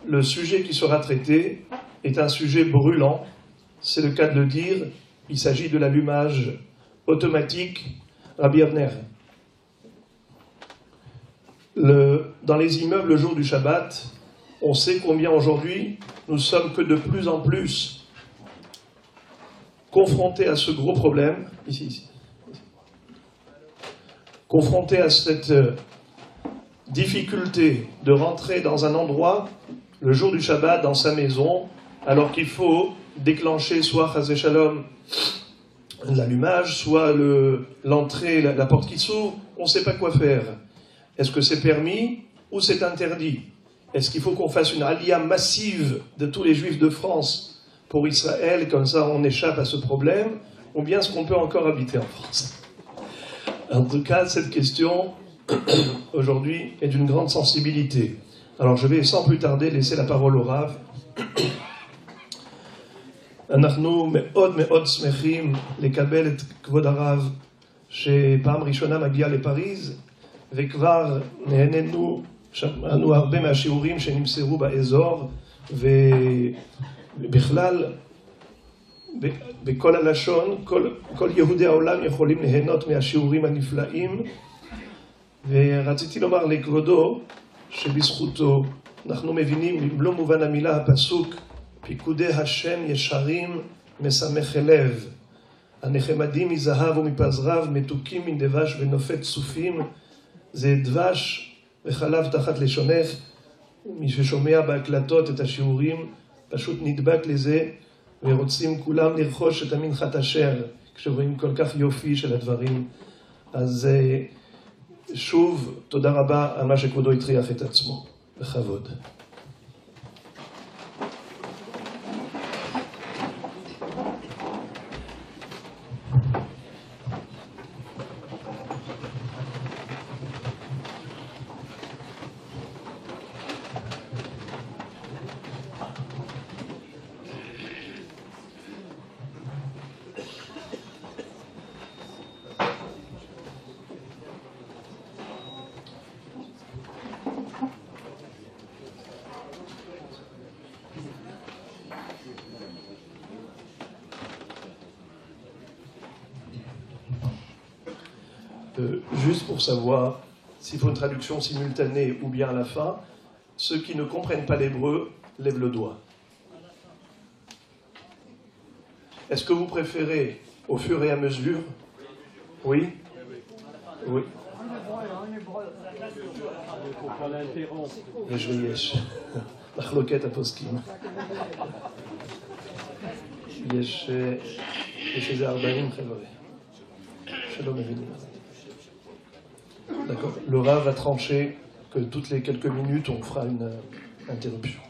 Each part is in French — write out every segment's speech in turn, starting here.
le sujet qui sera traité est un sujet brûlant, c'est le cas de le dire, il s'agit de l'allumage automatique Rabbi Avner. Dans les immeubles le jour du Shabbat, on sait combien aujourd'hui nous sommes que de plus en plus confrontés à ce gros problème, confrontés à cette difficulté de rentrer dans un endroit le jour du Shabbat dans sa maison, alors qu'il faut déclencher soit Chazé Shalom l'allumage, soit l'entrée, la porte qui s'ouvre, on ne sait pas quoi faire. Est-ce que c'est permis ou c'est interdit? Est-ce qu'il faut qu'on fasse une aliyah massive de tous les Juifs de France pour Israël, comme ça on échappe à ce problème, ou bien est-ce qu'on peut encore habiter en France? En tout cas, cette question, aujourd'hui, est d'une grande sensibilité. Alors je vais sans plus tarder laisser la parole au Rav. אנחנו מאוד מאוד שמחים לקבל את כבוד הרב שפעם ראשונה מגיע לפריז, וכבר נהנינו, שמענו הרבה מהשיעורים שנמסרו באזור, ובכלל בכל הלשון, כל יהודי העולם יכולים ליהנות מהשיעורים הנפלאים, ורציתי לומר לכבודו שבזכותו אנחנו מבינים במלוא מובן המילה הפסוק פיקודי השם ישרים משמחי לב, הנחמדים מזהב ומפז רב, מתוקים מן דבש ונופת צופים. זה דבש וחלב תחת לשונך. מי ששומע בהקלטות את השיעורים פשוט נדבק לזה, ורוצים כולם לרכוש את המנחת אשר כשרואים כל כך יופי של הדברים. אז שוב תודה רבה על מה שכבודו הטריח את עצמו. בכבוד. Juste pour savoir s'il faut une traduction simultanée ou bien à la fin, ceux qui ne comprennent pas l'hébreu lèvent le doigt. Est-ce que vous préférez au fur et à mesure? Oui? Oui. יש מחלוקת הפוסקים. יש איזה 40 חבר'ה שלא מבינים. D'accord. Le Rav va trancher que toutes les quelques minutes, on fera une interruption.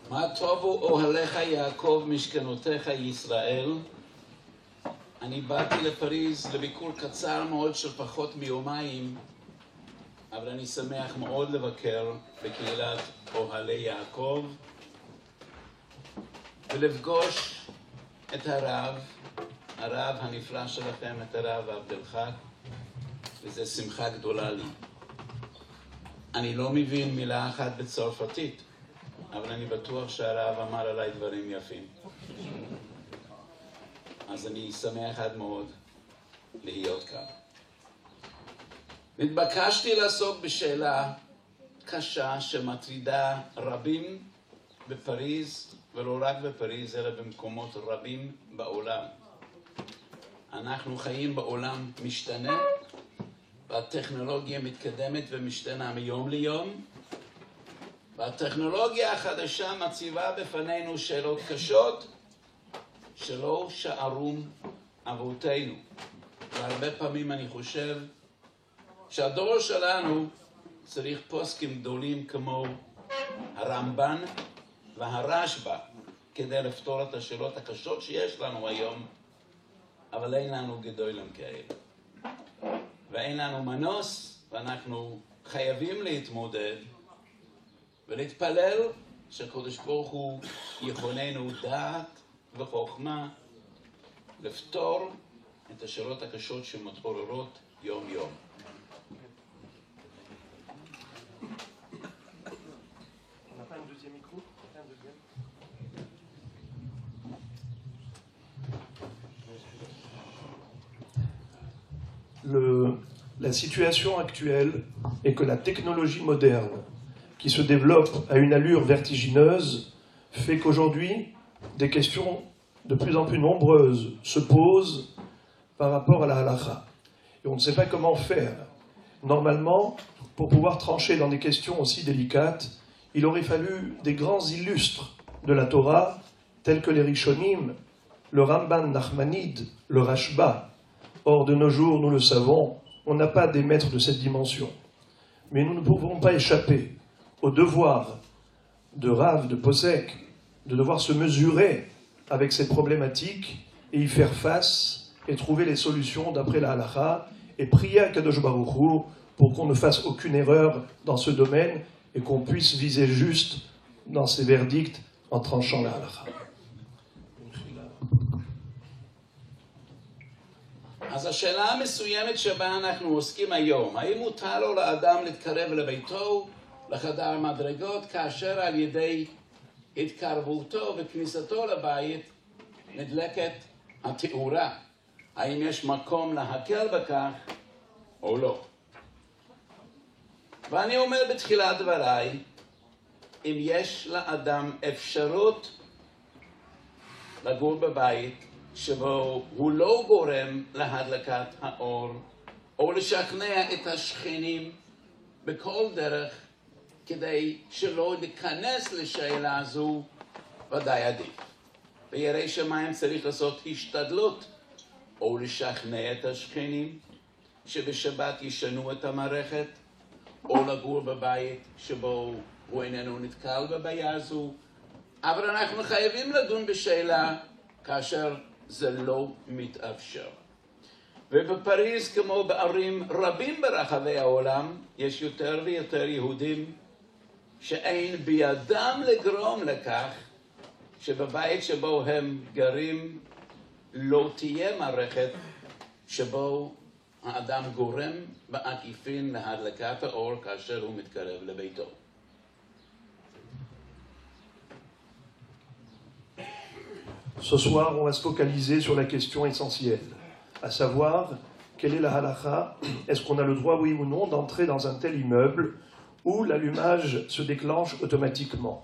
מה טובו אוהליך יעקב משכנותיך ישראל. אני באתי לפריז לביקור קצר מאוד של פחות מיומיים, אבל אני שמח מאוד לבקר בקהילת אוהלי יעקב ולפגוש את הרב הנפלא שלכם, את הרב עבדלחק, וזו שמחה גדולה לי. אני לא מבין מילה אחת בצרפתית, אבל אני בטוח שהרב אמר עליי דברים יפים. אז אני שמח עד מאוד להיות כאן. נתבקשתי לעסוק בשאלה קשה שמטרידה רבים בפריז, ולא רק בפריז, אלא במקומות רבים בעולם. אנחנו חיים בעולם משתנה, והטכנולוגיה מתקדמת ומשתנה מיום ליום, והטכנולוגיה החדשה מציבה בפנינו שאלות קשות שלא שארו אבותינו. והרבה פעמים אני חושב שהדור שלנו צריך פוסקים גדולים כמו הרמב"ן והרשב"א כדי לפתור את השאלות הקשות שיש לנו היום, אבל אין לנו גדולים כאלה. ואין לנו מנוס, ואנחנו חייבים להתמודד ולהתפלל שהקדוש ברוך הוא יכוננו דעת וחוכמה לפתור את השאלות הקשות שמתעוררות יום יום. La situation actuelle est que la technologie moderne, qui se développe à une allure vertigineuse, fait qu'aujourd'hui, des questions de plus en plus nombreuses se posent par rapport à la halakha. Et on ne sait pas comment faire. Normalement, pour pouvoir trancher dans des questions aussi délicates, il aurait fallu des grands illustres de la Torah, tels que les Rishonim, le Ramban Nachmanide, le Rashba. Or, de nos jours, nous le savons, on n'a pas des maîtres de cette dimension. Mais nous ne pouvons pas échapper au devoir de Rav, de Posek, de devoir se mesurer avec ces problématiques et y faire face et trouver les solutions d'après la halakha et prier à Kadosh Baruch Hu pour qu'on ne fasse aucune erreur dans ce domaine et qu'on puisse viser juste dans ces verdicts en tranchant la halakha. אז השאלה המסוימת שבה אנחנו עוסקים היום, האם מותר לו לאדם להתקרב לביתו, לחדר מדרגות, כאשר על ידי התקרבותו וכניסתו לבית נדלקת התאורה? האם יש מקום להקל בכך או לא? ואני אומר בתחילת דבריי, אם יש לאדם אפשרות לגור בבית, שבו הוא לא גורם להדלקת האור, או לשכנע את השכנים בכל דרך, כדי שלא ניכנס לשאלה זו, ודאי עדיף. בירא שמיים צריך לעשות השתדלות, או לשכנע את השכנים שבשבת ישנו את המערכת, או לגור בבית שבו הוא איננו נתקל בבעיה זו, אבל אנחנו חייבים לדון בשאלה כאשר זה לא מתאפשר. ובפריז, כמו בערים רבים ברחבי העולם, יש יותר ויותר יהודים שאין בידם לגרום לכך שבבית שבו הם גרים לא תהיה מערכת שבו האדם גורם בעקיפין להדלקת האור כאשר הוא מתקרב לביתו. Ce soir, on va se focaliser sur la question essentielle, à savoir, quelle est la halakha? Est-ce qu'on a le droit, oui ou non, d'entrer dans un tel immeuble où l'allumage se déclenche automatiquement?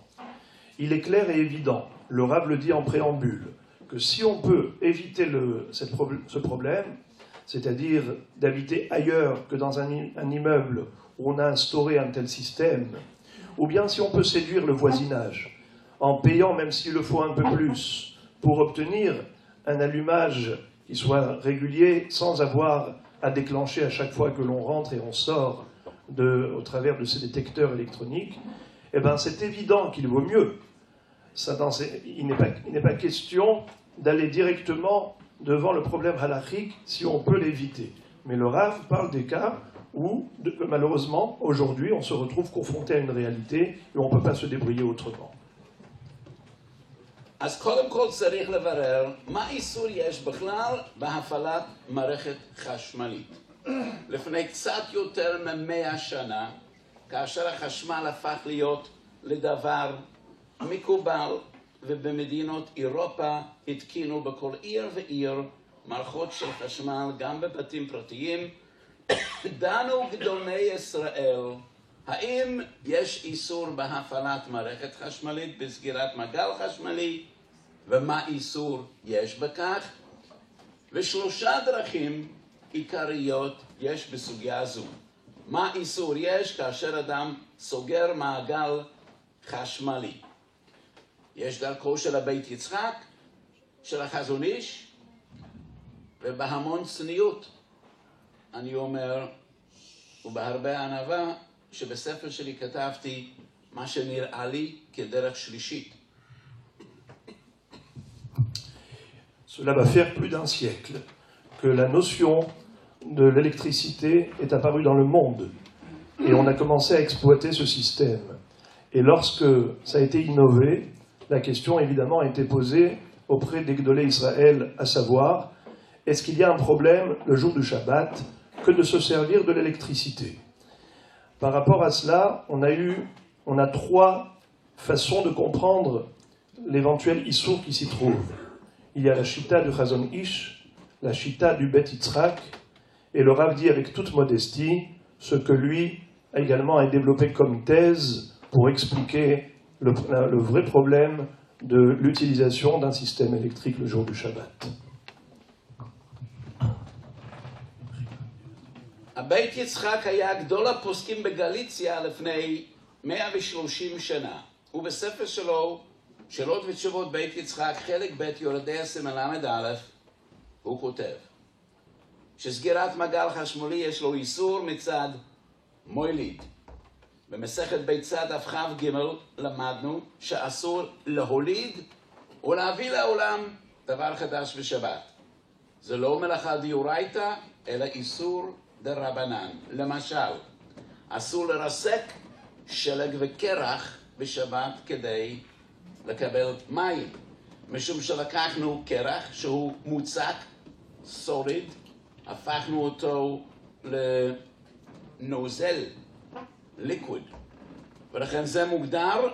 Il est clair et évident, le Rav le dit en préambule, que si on peut éviter ce problème, c'est-à-dire d'habiter ailleurs que dans un immeuble où on a instauré un tel système, ou bien si on peut séduire le voisinage, en payant même s'il le faut un peu plus, pour obtenir un allumage qui soit régulier sans avoir à déclencher à chaque fois que l'on rentre et on sort au travers de ces détecteurs électroniques, eh ben c'est évident qu'il vaut mieux. Il n'est pas question d'aller directement devant le problème halakhique si on peut l'éviter. Mais le Rav parle des cas où, malheureusement, aujourd'hui, on se retrouve confronté à une réalité et on ne peut pas se débrouiller autrement. אז קודם כל צריך לברר מה איסור יש בכלל בהפעלת מערכת חשמלית. לפני קצת יותר מ100 שנה, כאשר החשמל הפך להיות לדבר מקובל, ובמדינות אירופה התקינו בכל עיר ועיר מערכות של חשמל גם בבתים פרטיים, דנו גדולי ישראל האם יש איסור בהפעלת מערכת חשמלית בסגירת מעגל חשמלי, ומה איסור יש בכך? ושלושה דרכים עיקריות יש בסוגיה זו. מה איסור יש כאשר אדם סוגר מעגל חשמלי? יש דרכו של הבית יצחק, של החזון איש, ובהמון צניעות אני אומר, ובהרבה ענווה, שבספר שלי כתבתי מה שנראה לי כדרך שלישית. Cela va faire plus d'un siècle que la notion de l'électricité est apparu dans le monde et on a commencé à exploiter ce système. Et lorsque ça a été innové, la question évidemment a été posée auprès des Gdolé Israël, à savoir, est-ce qu'il y a un problème le jour du Shabbat que de se servir de l'électricité? Par rapport à cela, on a trois façons de comprendre l'éventuel issour qui s'y trouve. Il y a la Shita du Chazon Ish, la Shita du Bet Yitzhak, et le Rav dit avec toute modestie ce que lui a également développé comme thèse pour expliquer le vrai problème de l'utilisation d'un système électrique le jour du Shabbat. הבית יצחק היה גדול הפוסקים בגליציה לפני 130 שנה. ובספר שלו, שאלות ותשובות בית יצחק, חלק ב' יורדי סימן ל"א, הוא כותב שסגירת מעגל חשמלי יש לו איסור מצד מויליד. במסכת ביצה דף כ"ג למדנו שאסור להוליד ולהביא לעולם דבר חדש בשבת. זה לא מלאכה דאורייתא, אלא איסור דרבנן. למשל, אסור לרסק שלג וקרח בשבת כדי לקבל מים, משום שלקחנו קרח שהוא מוצק, סוליד, הפכנו אותו לנוזל, ליקוויד, ולכן זה מוגדר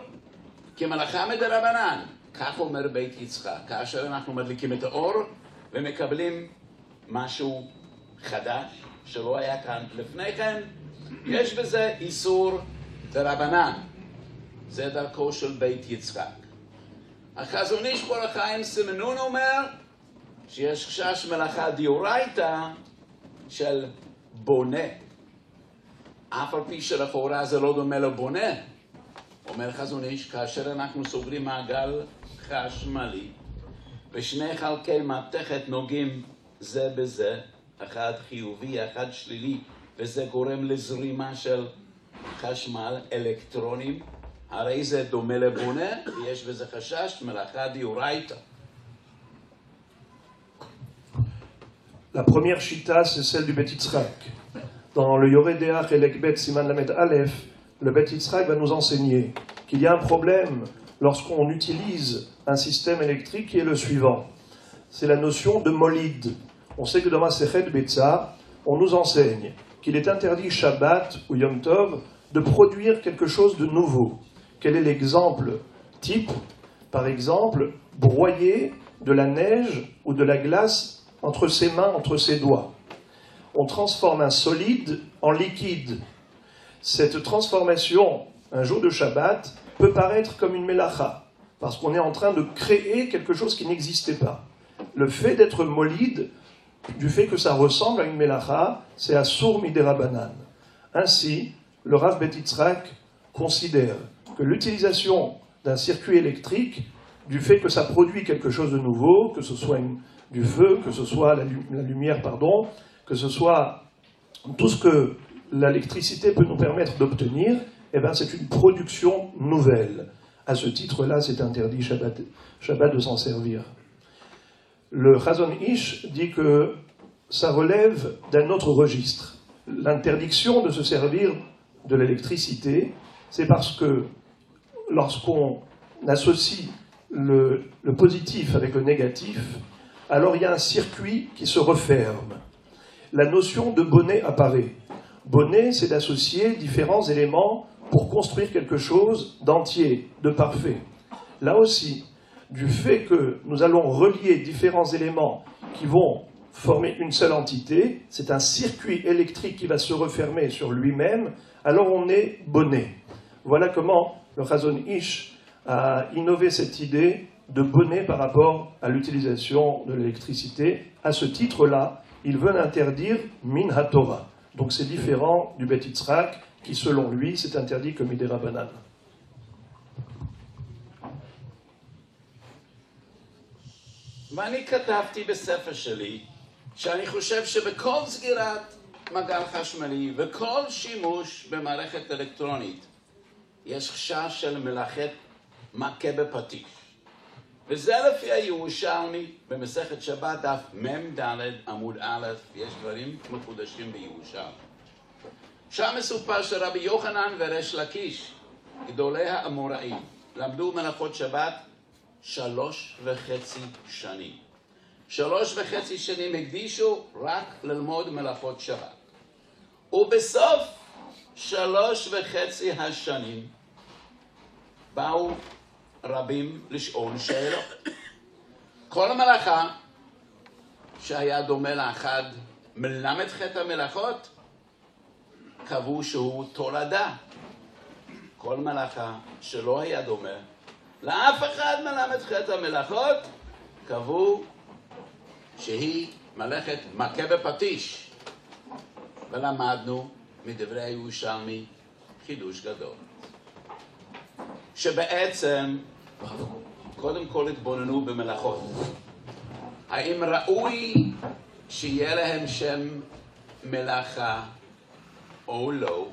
כמלאכה מדרבנן. כך אומר בית יצחק, כאשר אנחנו מדליקים את האור ומקבלים משהו חדש שלא היה כאן לפני כן, יש בזה איסור דרבנן. זה דרכו של בית יצחק. החזון איש בר החיים סימנון אומר שיש חשש מלאכה דאורייתא של בונה. אף על פי שלכאורה זה לא דומה לבונה. אומר חזון איש, כאשר אנחנו סוגרים מעגל חשמלי ושני חלקי מתכת נוגעים זה בזה, אחד חיובי, אחד שלילי, וזה גורם לזרימה של חשמל, אלקטרונים, הרי זה דומה לבונה, ויש בזה חשש מלאכה דאורייתא. La première chita, c'est celle du Bet Yitzhak. Dans le Yoreh Deach et l'Ekbet Siman Lamed Aleph, le Bet Yitzhak va nous enseigner qu'il y a un problème lorsqu'on utilise un système électrique qui est le suivant. C'est la notion de molid. On sait que dans Masechet Betza, on nous enseigne qu'il est interdit Shabbat ou Yom Tov de produire quelque chose de nouveau. Quel est l'exemple type? Par exemple, broyer de la neige ou de la glace entre ses mains, entre ses doigts. On transforme un solide en liquide. Cette transformation, un jour de Shabbat, peut paraître comme une melacha, parce qu'on est en train de créer quelque chose qui n'existait pas. Le fait d'être molide, du fait que ça ressemble à une melacha, c'est asur miderabanan. Ainsi, le Rav Bet Yitzhak considère que l'utilisation d'un circuit électrique, du fait que ça produit quelque chose de nouveau, que ce soit du feu, que ce soit la lumière, que ce soit tout ce que l'électricité peut nous permettre d'obtenir, eh ben c'est une production nouvelle. À ce titre-là, c'est interdit Shabbat de s'en servir. Le Chazon Ish dit que ça relève d'un autre registre. L'interdiction de se servir de l'électricité, c'est parce que lorsqu'on associe le positif avec le négatif, alors il y a un circuit qui se referme. La notion de bonnet apparaît. Bonnet, c'est d'associer différents éléments pour construire quelque chose d'entier, de parfait. Là aussi, du fait que nous allons relier différents éléments qui vont former une seule entité, c'est un circuit électrique qui va se refermer sur lui-même, alors on est bonnet. Voilà comment le Chazon Ish a innové cette idée de bonnet par rapport à l'utilisation de l'électricité. À ce titre-là, il veut interdire min haTorah. Donc c'est différent du Bet Yitzhak, qui selon lui, c'est interdit comme miderabanan. ואני כתבתי בספר שלי שאני חושב שבכל סגירת מעגל חשמלי וכל שימוש במערכת אלקטרונית יש חשש של מלאכת מכה בפטיש. וזה לפי הירושלמי במסכת שבת דף מ"ד עמוד א', יש דברים מחודשים בירושלמי. שם מסופר שרבי יוחנן וריש לקיש, גדולי האמוראים, למדו מלאכות שבת 3.5 שנים. 3.5 שנים הקדישו רק ללמוד מלאכות שבת. ובסוף 3.5 השנים באו רבים לשאול שאלות. כל המלאכה שהיה דומה לאחד מל"ח המלאכות קבעו שהוא תולדה. כל מלאכה שלא היה דומה לאף אחד מל"ח המלאכות קבעו שהיא מלאכת מכה בפטיש. ולמדנו מדברי הירושלמי חידוש גדול, שבעצם קודם כל התבוננו במלאכות. האם ראוי שיהיה להם שם מלאכה או לא,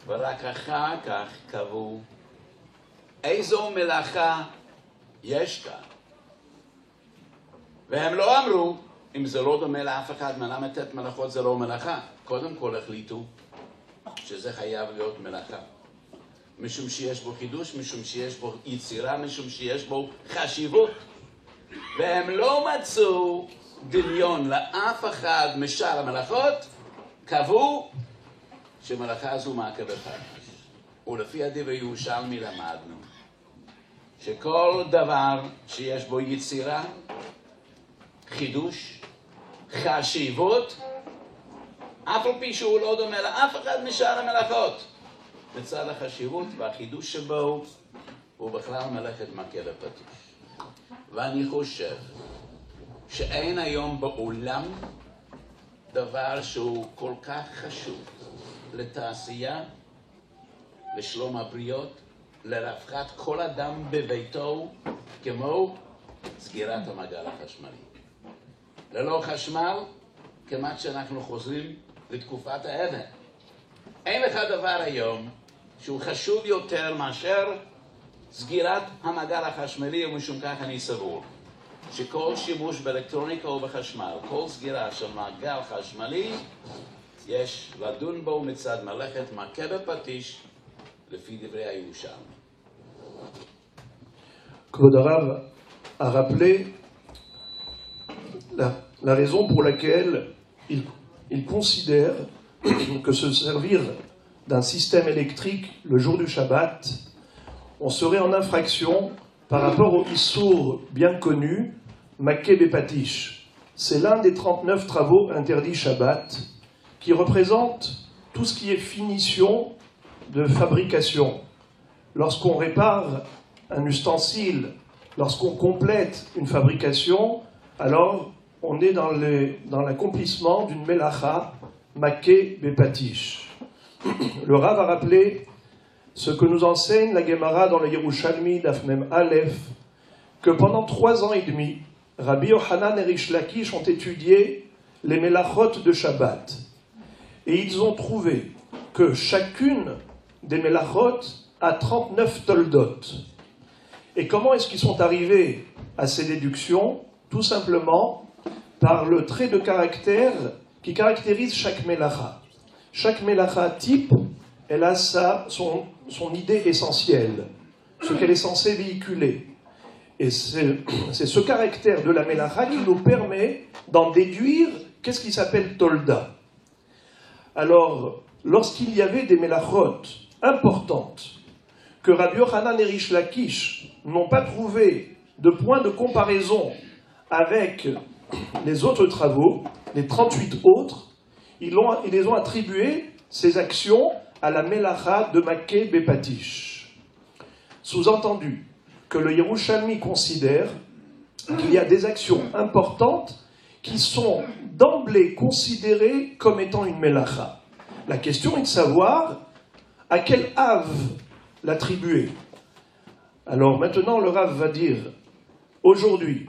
ורק אחר כך קבעו איזו מלאכה יש כאן. והם לא אמרו, אם זה לא דומה לאף אחד מל"ח מלאכות זה לא מלאכה. קודם כל החליטו שזה חייב להיות מלאכה. משום שיש בו חידוש, משום שיש בו יצירה, משום שיש בו חשיבות. והם לא מצאו דמיון לאף אחד משאר המלאכות, קבעו שמלאכה זו מכה בפטיש. ולפי הדברי ירושלמי למדנו שכל דבר שיש בו יצירה, חידוש, חשיבות, אף על פי שהוא לא דומה לאף אחד משאר המלאכות, בצד החשיבות והחידוש שבו הוא בכלל מלאכת מכה בפטיש. ואני חושב שאין היום בעולם דבר שהוא כל כך חשוב לתעשייה, לשלום הבריות, לרווחת כל אדם בביתו, כמו סגירת המעגל החשמלי. ללא חשמל, כמעט שאנחנו חוזרים לתקופת האבן. אין לך דבר היום שהוא חשוב יותר מאשר סגירת המעגל החשמלי, ומשום כך אני סבור שכל שימוש באלקטרוניקה או בחשמל, כל סגירה של מעגל חשמלי, יש לדון בו מצד מלאכת מכה בפטיש, לפי דברי הירושלמי. Claude Arabe a rappelé la raison pour laquelle il considère que se servir d'un système électrique le jour du Shabbat, on serait en infraction par rapport au Issour bien connu, Maké Bepatish. C'est l'un des 39 travaux interdits Shabbat qui représente tout ce qui est finition de fabrication. Lorsqu'on répare un ustensile, lorsqu'on complète une fabrication, alors on est dans l'accomplissement d'une melacha maké bepatish. Le Rav a rappelé ce que nous enseigne la Gemara dans le Yerushalmi Daf Mem Aleph, que pendant 3 ans et demi, Rabbi Yochanan et Rish Lakish ont étudié les melachot de Shabbat. Et ils ont trouvé que chacune des melachot a 39 toldot. Et comment est-ce qu'ils sont arrivés à ces déductions? Tout simplement par le trait de caractère qui caractérise chaque melacha. Chaque melacha type, elle a son idée essentielle, ce qu'elle est censée véhiculer. Et c'est ce caractère de la melacha qui nous permet d'en déduire qu'est-ce qui s'appelle tolda. Alors, lorsqu'il y avait des melachot importantes, que Rabbi Yochanan et Rish Lakish n'ont pas trouvé de point de comparaison avec les autres travaux, les 38 autres, ils les ont attribués, ces actions, à la melacha de Maké Bepatish. Sous-entendu que le Yerushalmi considère qu'il y a des actions importantes qui sont d'emblée considérées comme étant une melacha. La question est de savoir à quel Av l'attribuer. Alors maintenant le Rav va dire, aujourd'hui,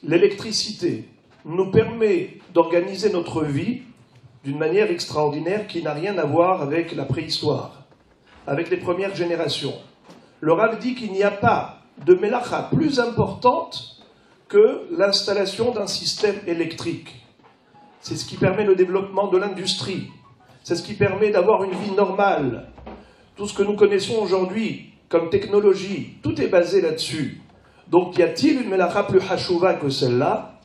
l'électricité nous permet d'organiser notre vie d'une manière extraordinaire qui n'a rien à voir avec la préhistoire, avec les premières générations. Le Rav dit qu'il n'y a pas de mélacha plus importante que l'installation d'un système électrique. C'est ce qui permet le développement de l'industrie. C'est ce qui permet d'avoir une vie normale. Tout ce que nous connaissons aujourd'hui comme technologie, tout est basé là-dessus. Donc, y a-t-il une mélacha plus hachouva que celle-là?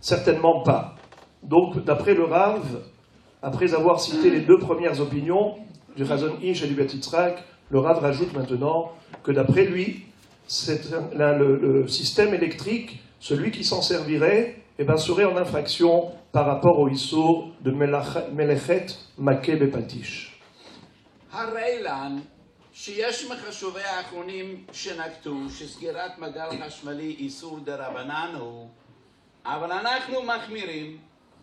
Certainement pas. Donc, d'après le Rav, après avoir cité les deux premières opinions du Chazon Ish et du Beit Yitzhak, le Rav rajoute maintenant que d'après lui, le système électrique, celui qui s'en servirait, serait en infraction par rapport au Issour de Melechet Makeh Bepatish. הרי לן שיש מחשובי האחרונים שנקטו שסגירת מעגל חשמלי איסור דרבנן הוא, אבל אנחנו מחמירים,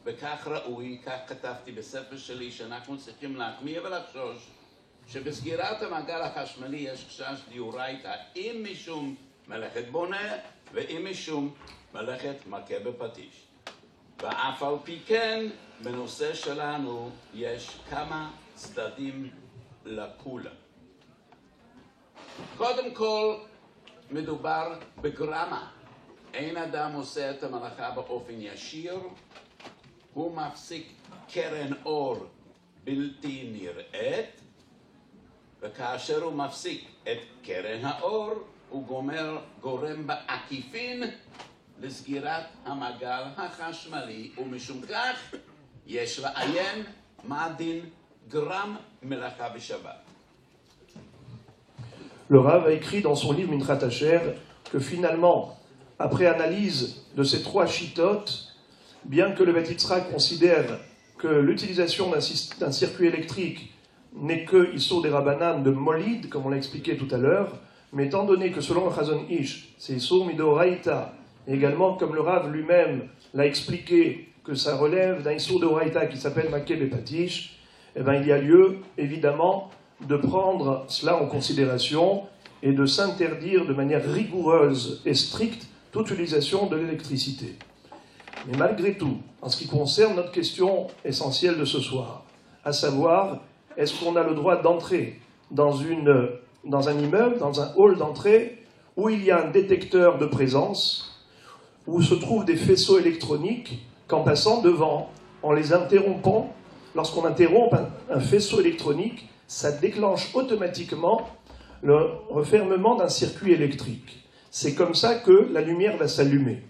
וכך ראוי, כך כתבתי בספר שלי, שאנחנו צריכים להחמיר ולחשוש שבסגירת המעגל החשמלי יש חשש דאורייתא, אם משום מלאכת בונה ואם משום מלאכת מכה בפטיש. ואף על פי כן, בנושא שלנו יש כמה צדדים לקולה. קודם כל, מדובר בגרמה. אין אדם עושה את המלאכה באופן ישיר, הוא מפסיק קרן אור בלתי נראית, וכאשר הוא מפסיק את קרן האור, הוא גורם בעקיפין לסגירת המעגל החשמלי, ומשום כך יש לעיין מה דין גרם מלאכה בשבת. Le Rav a écrit dans son livre Mintrat Asher que finalement, après analyse de ces trois chitotes, bien que le Beit Yitzhak considère que l'utilisation d'un circuit électrique n'est que Issur des Rabbanan de Molid, comme on l'a expliqué tout à l'heure, mais étant donné que selon le Chazon Ish, c'est Issur Midoraita, et également comme le Rav lui-même l'a expliqué que ça relève d'un Issur de Oraita qui s'appelle Makeh Bepatish, il y a lieu, évidemment, de prendre cela en considération et de s'interdire de manière rigoureuse et stricte toute utilisation de l'électricité. Mais malgré tout, en ce qui concerne notre question essentielle de ce soir, à savoir, est-ce qu'on a le droit d'entrer dans un immeuble, dans un hall d'entrée, où il y a un détecteur de présence, où se trouvent des faisceaux électroniques, qu'en passant devant, en les interrompant, lorsqu'on interrompt un faisceau électronique, ça déclenche automatiquement le refermement d'un circuit électrique. C'est comme ça que la lumière va s'allumer.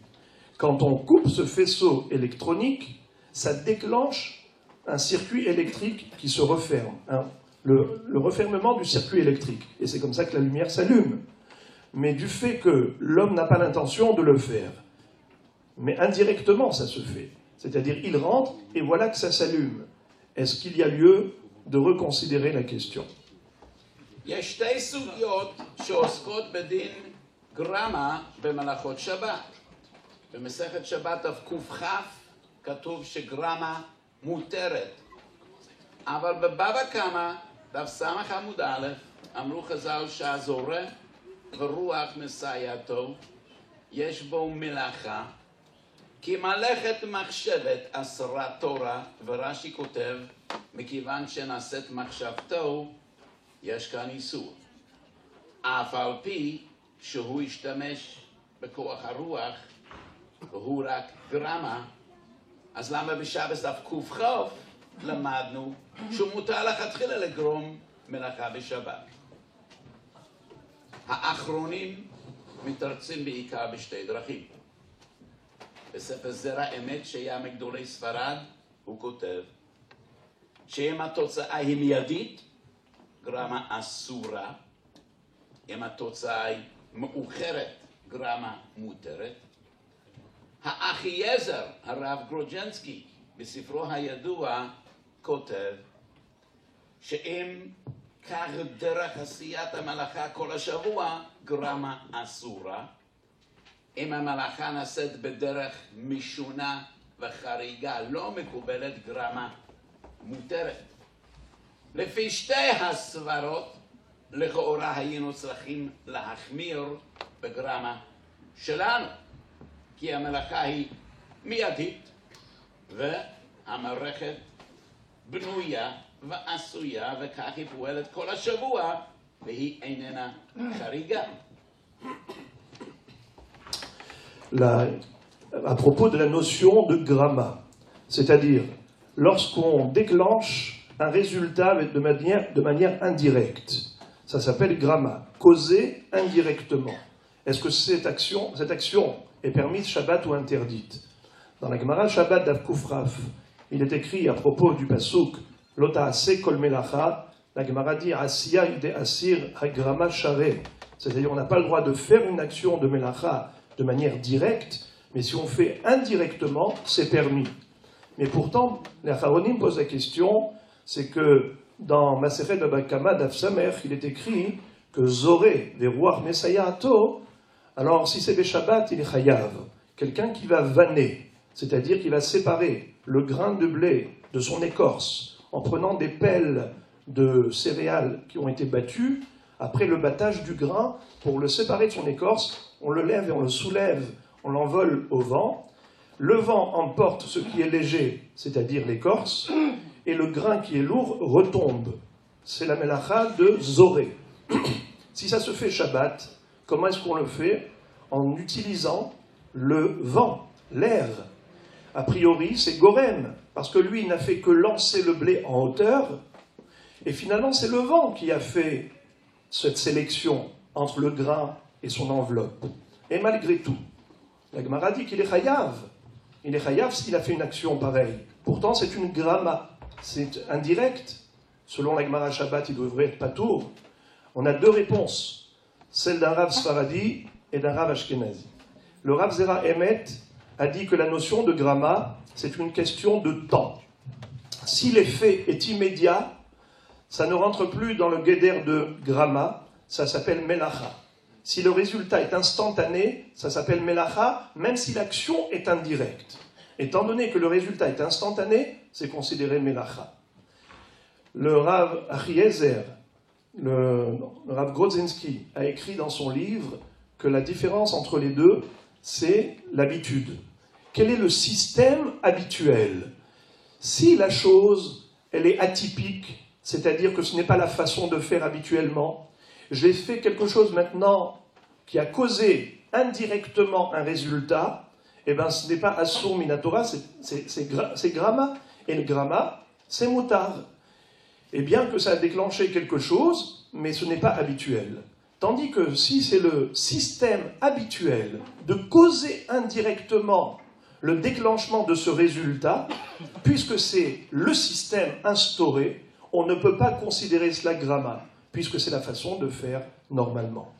Quand on coupe ce faisceau électronique, ça déclenche un circuit électrique qui se referme, le refermement du circuit électrique. Et c'est comme ça que la lumière s'allume. Mais du fait que l'homme n'a pas l'intention de le faire, mais indirectement ça se fait. C'est-à-dire, il rentre et voilà que ça s'allume. Est-ce qu'il y a lieu de reconsidérer la question? יש שתי סוגיות שעוסקות בדין גרמה במלאכות שבת. במסכת שבת תקכ"ח כתוב שגרמה מותרת. אבל בבבא קמא דף ס' עמוד א' אמרו חז"ל שהזורע ורוח מסייעתו יש בו מלאכה, כי מלאכת מחשבת אסרה תורה, ורש"י כותב מכיוון שנעשית מחשבתו יש כאן איסור. אף על פי שהוא השתמש בכוח הרוח והוא רק גרמה, אז למה בשבת דף קכ"ח למדנו שהוא מותר לכתחילה לגרום מלאכה בשבת? האחרונים מתרצים בעיקר בשתי דרכים. בספר זרע אמת שהיה מגדולי ספרד הוא כותב שאם התוצאה היא מיידית, גרמה אסורה, אם התוצאה היא מאוחרת, גרמה מותרת. האחייזר, הרב גרודז'נסקי, בספרו הידוע, כותב שאם כך דרך עשיית המלאכה כל השבוע, גרמה אסורה. אם המלאכה נעשית בדרך משונה וחריגה לא מקובלת, גרמה מותרת. לפי שתי הסברות, לכאורה היינו צריכים להחמיר בגרמה שלנו, כי המלאכה היא מיידית והמערכת בנויה ועשויה, וכך היא פועלת כל השבוע והיא איננה חריגה. à propos de la notion de gramma, c'est-à-dire lorsqu'on déclenche un résultat de manière indirecte. Ça s'appelle gramma, causer indirectement. Est-ce que cette action est permise Shabbat ou interdite? Dans la Gemara Shabbat d'Av Kufraf, il est écrit à propos du pasuk Lota ase kol melacha, la Gemara dit Asiya ide asir hagrama share, c'est-à-dire on n'a pas le droit de faire une action de melacha de manière directe, mais si on fait indirectement, c'est permis. Mais pourtant, les Acharonim posent la question, c'est que dans Masechet Baba Kama d'Av Samer, il est écrit que Zoré, veruach mesayato, alors si c'est des Shabbat, il est chayav. Quelqu'un qui va vanner, c'est-à-dire qu'il va séparer le grain de blé de son écorce en prenant des pelles de céréales qui ont été battues, après le battage du grain, pour le séparer de son écorce, on le lève et on le soulève, on l'envole au vent. Le vent emporte ce qui est léger, c'est-à-dire l'écorce, et le grain qui est lourd retombe. C'est la melacha de Zoré. Si ça se fait Shabbat, comment est-ce qu'on le fait? En utilisant le vent, l'air. A priori, c'est Gorem, parce que lui, il n'a fait que lancer le blé en hauteur, et finalement, c'est le vent qui a fait cette sélection entre le grain et son enveloppe. Et malgré tout, la Gemara dit qu'il est chayav. Il est chayav s'il a fait une action pareille. Pourtant, c'est une gramma, c'est indirect. Selon la Gemara Shabbat, il devrait être patour. On a deux réponses, celle d'un Rav Sfaradi et d'un Rav Ashkenazi. Le Rav Zera Emet a dit que la notion de gramma, c'est une question de temps. Si l'effet est immédiat, ça ne rentre plus dans le guéder de gramma, ça s'appelle melacha. Si le résultat est instantané, ça s'appelle melacha, même si l'action est indirecte. Étant donné que le résultat est instantané, c'est considéré melacha. Le Rav Achiezer, le Rav Grodzinski, a écrit dans son livre que la différence entre les deux, c'est l'habitude. Quel est le système habituel? Si la chose, elle est atypique, c'est-à-dire que ce n'est pas la façon de faire habituellement, j'ai fait quelque chose maintenant qui a causé indirectement un résultat, eh bien ce n'est pas Assur Minatora, c'est Gramma. Et le Gramma, c'est Moutar. Et bien que ça a déclenché quelque chose, mais ce n'est pas habituel. Tandis que si c'est le système habituel de causer indirectement le déclenchement de ce résultat, puisque c'est le système instauré, on ne peut pas considérer cela gramma, puisque c'est la façon de faire normalement.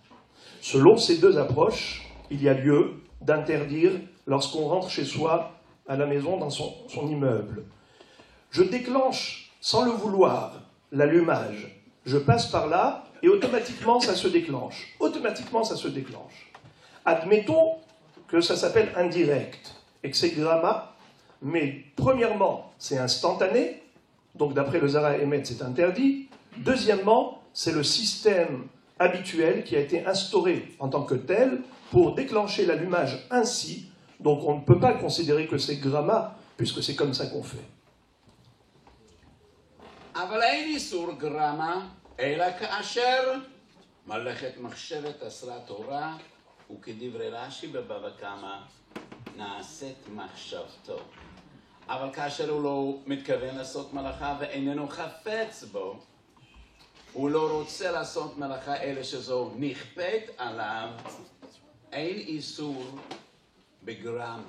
Selon ces deux approches, il y a lieu d'interdire lorsqu'on rentre chez soi, à la maison, dans son immeuble. Je déclenche, sans le vouloir, l'allumage. Je passe par là, et automatiquement, ça se déclenche. Automatiquement, ça se déclenche. Admettons que ça s'appelle indirect, et que c'est gramma, mais premièrement, c'est instantané, donc d'après le Zara Emet, c'est interdit. Deuxièmement, c'est le système habituel qui a été instauré en tant que tel pour déclencher l'allumage ainsi, donc on ne peut pas considérer que c'est gramma, puisque c'est comme ça qu'on fait. אבל אין איסור גרמה, אלא כאשר מלאכת מחשבת אסרה תורה, וכדברי רש"י בבבא קמא נעשית מחשבתו. אבל כאשר הוא לא מתכוון לעשות מלאכה ואיננו חפץ בו, הוא לא רוצה לעשות מלאכה אלא שזו נכפית עליו, אין איסור בגרמה.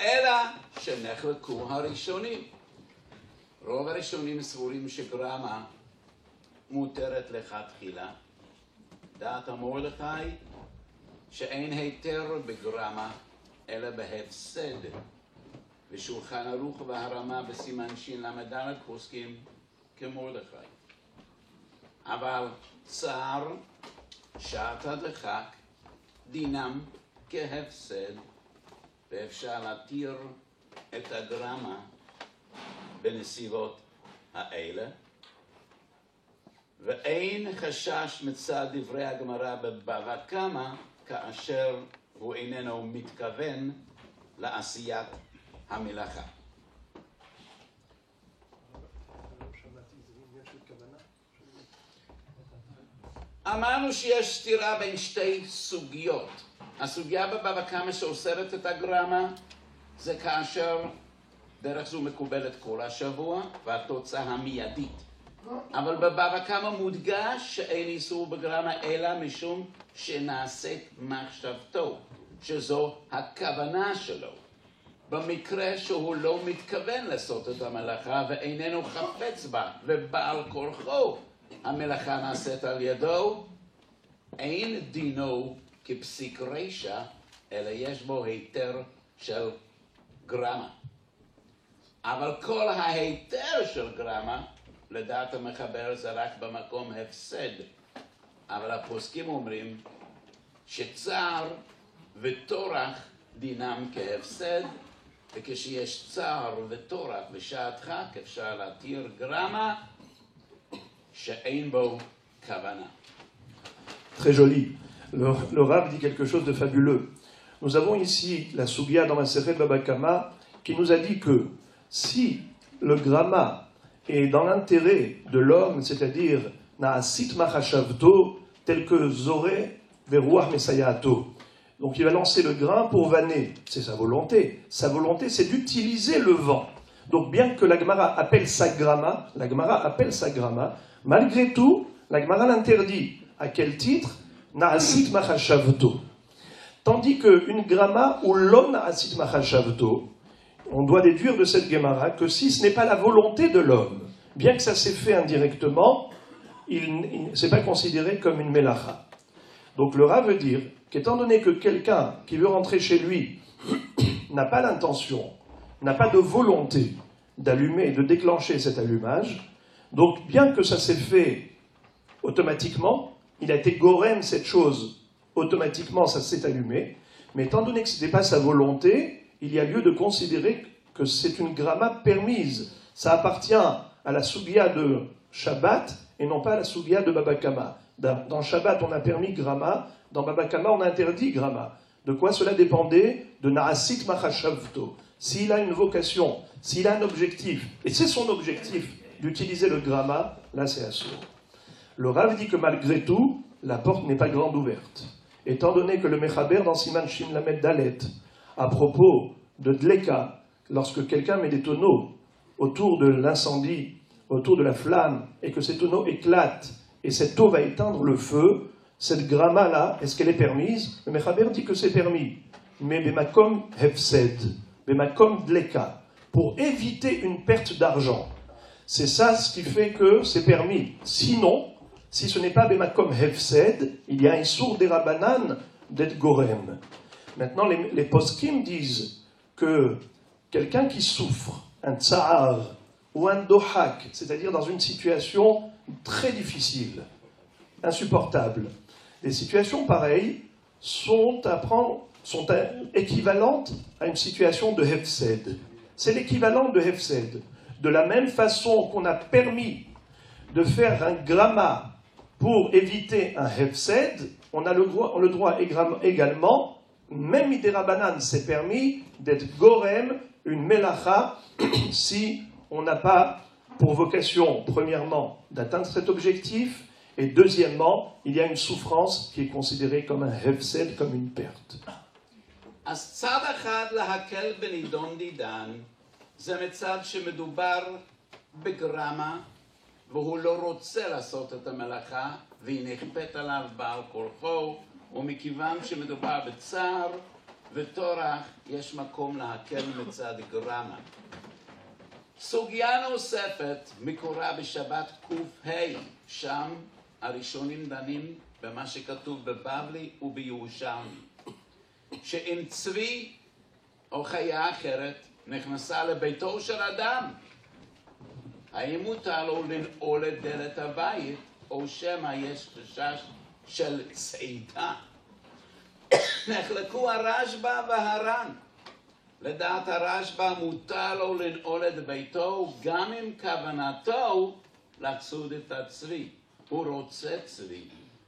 אלא שנחלקו הראשונים. רוב הראשונים סבורים שגרמה מותרת לכתחילה. דעת המרדכי שאין היתר בגרמה אלא בהפסד. ושולחן ערוך והרמה בסימן של"ד פוסקים כמרדכי. אבל צער, שעתא דחק, דינם כהפסד, ואפשר להתיר את הגרמה בנסיבות האלה, ואין חשש מצד דברי הגמרא בבבא קמא כאשר הוא איננו מתכוון לעשיית המלאכה. אמרנו שיש סתירה בין שתי סוגיות. הסוגיה בבבא קמא שאוסרת את הגרמה זה כאשר דרך זו מקובלת כל השבוע והתוצאה המיידית. אבל בבבא קמא מודגש שאין איסור בגרמה אלא משום שנעשית מחשבתו, שזו הכוונה שלו. במקרה שהוא לא מתכוון לעשות את המלאכה ואיננו חפץ בה ובעל כורחו המלאכה נעשית על ידו, אין דינו כפסיק רשע, אלא יש בו היתר של גרמה. אבל כל ההיתר של גרמה, לדעת המחבר זה רק במקום הפסד. אבל הפוסקים אומרים שצער וטורח דינם כהפסד, וכשיש צער וטורח בשעת דחק אפשר להתיר גרמה שאין בו כוונה. Très joli. Le Rav dit quelque chose de fabuleux. Nous avons ici la Sugya dans Masechet Baba Kama qui nous a dit que si le grama est dans l'intérêt de l'homme, c'est-à-dire Na'asit Machashavto, tel que Zoré Veruach Mesayato. Donc il va lancer le grain pour vanner, c'est sa volonté. Sa volonté, c'est d'utiliser le vent. Donc bien que la Gemara appelle ça grama, malgré tout, la Gemara l'interdit. À quel titre? Na'asit Machashavto. Tandis qu'une grama où l'homme Na'asit Machashavto, on doit déduire de cette Gemara que si ce n'est pas la volonté de l'homme, bien que ça s'est fait indirectement, ce n'est pas considéré comme une melacha. Donc le Rav veut dire qu'étant donné que quelqu'un qui veut rentrer chez lui n'a pas l'intention, n'a pas de volonté d'allumer et de déclencher cet allumage, donc bien que ça s'est fait automatiquement, il a été gorem cette chose, automatiquement ça s'est allumé, mais étant donné que ce n'était pas sa volonté, il y a lieu de considérer que c'est une grama permise. Ça appartient à la Sugya de Shabbat et non pas à la Sugya de Baba Kama. Dans Shabbat, on a permis grama, dans Baba Kama, on a interdit grama. De quoi cela dépendait? De Na'asit Machashavto. S'il a une vocation, s'il a un objectif, et c'est son objectif d'utiliser le grama, là c'est assourd. Le Rav dit que malgré tout, la porte n'est pas grande ouverte. Étant donné que le Mechaber dans Siman Shin Lamed Dalet, à propos de Dleka, lorsque quelqu'un met des tonneaux autour de l'incendie, autour de la flamme, et que ces tonneaux éclatent, et cette eau va éteindre le feu, cette grama-là, est-ce qu'elle est permise? Le Mechaber dit que c'est permis. Mais Bemakom Hefsed, Bemakom Dleka, pour éviter une perte d'argent. C'est ça ce qui fait que c'est permis. Sinon, si ce n'est pas Bemakom Hefsed, il y a un sourd des Rabbanan d'être Gorem. Maintenant, les poskim disent que quelqu'un qui souffre, un tsahar ou un dohak, c'est-à-dire dans une situation très difficile, insupportable, des situations pareilles sont équivalentes à une situation de hefsed. C'est l'équivalent de hefsed. De la même façon qu'on a permis de faire un grama pour éviter un hefsed, on a le droit également, même Midérabanan, c'est permis d'être gorem, une melacha, si on n'a pas pour vocation, premièrement, d'atteindre cet objectif, et deuxièmement, il y a une souffrance qui est considérée comme un hefsed, comme une perte. אז צד אחד להקל בנידון דידן, זה מצד שמדובר בגרמה, והוא לא רוצה לעשות את המלאכה, והיא נכפית עליו בעל כורחו, ומכיוון שמדובר בצער וטורח, יש מקום להקל מצד גרמה. סוגיה נוספת מקורה בשבת ק"ה, שם הראשונים דנים במה שכתוב בבבלי ובירושלמי. שאם צבי או חיה אחרת נכנסה לביתו של אדם, האם מותר לו לנעול את דלת הבית, או שמא יש חשש של צעידה? נחלקו הרשב"א והר"ן. לדעת הרשב"א מותר לו לנעול את ביתו גם עם כוונתו לצוד את הצבי. הוא רוצה צבי,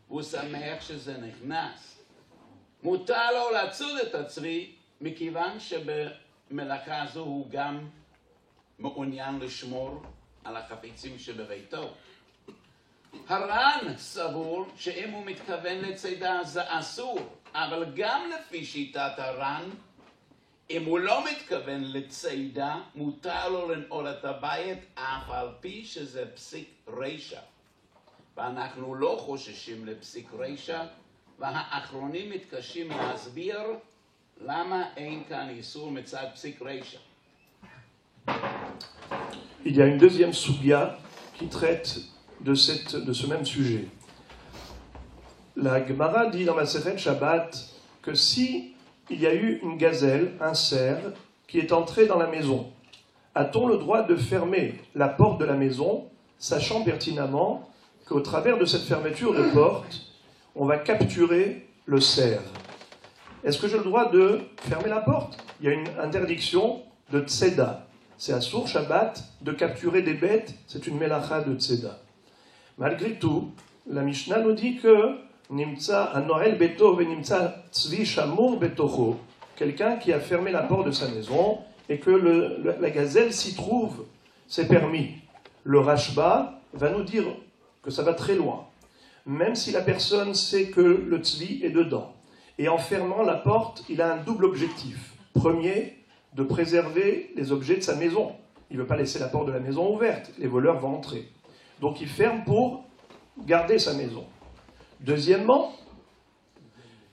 הוא שמח שזה נכנס. מותר לו לצוד את הצבי מכיוון שבמלאכה הזו הוא גם מעוניין לשמור על החפיצים שבביתו. הר"ן סבור שאם הוא מתכוון לצידה זה אסור, אבל גם לפי שיטת הר"ן, אם הוא לא מתכוון לצידה, מותר לו לנעול את הבית, אף על פי שזה פסיק רשע. ואנחנו לא חוששים לפסיק רשע, והאחרונים מתקשים להסביר למה אין כאן איסור מצד פסיק רשע. Il y a une deuxième sugya qui traite de ce même sujet. La Gemara dit dans Masechet Shabbat que si il y a eu une gazelle, un cerf, qui est entré dans la maison, a-t-on le droit de fermer la porte de la maison, sachant pertinemment qu'au travers de cette fermeture de porte, on va capturer le cerf? Est-ce que j'ai le droit de fermer la porte? Il y a une interdiction de tzeda. C'est Asur Shabbat de capturer des bêtes, c'est une melacha de tzeda. Malgré tout, la Mishnah nous dit que Nimtza Anoel Beto ve Nimtza Tzvi Shamur Betocho, quelqu'un qui a fermé la porte de sa maison et que la gazelle s'y trouve, c'est permis. Le Rashba va nous dire que ça va très loin, même si la personne sait que le Tzvi est dedans. Et en fermant la porte, il a un double objectif. Premier, de préserver les objets de sa maison. Il ne veut pas laisser la porte de la maison ouverte, les voleurs vont entrer. Donc il ferme pour garder sa maison. Deuxièmement,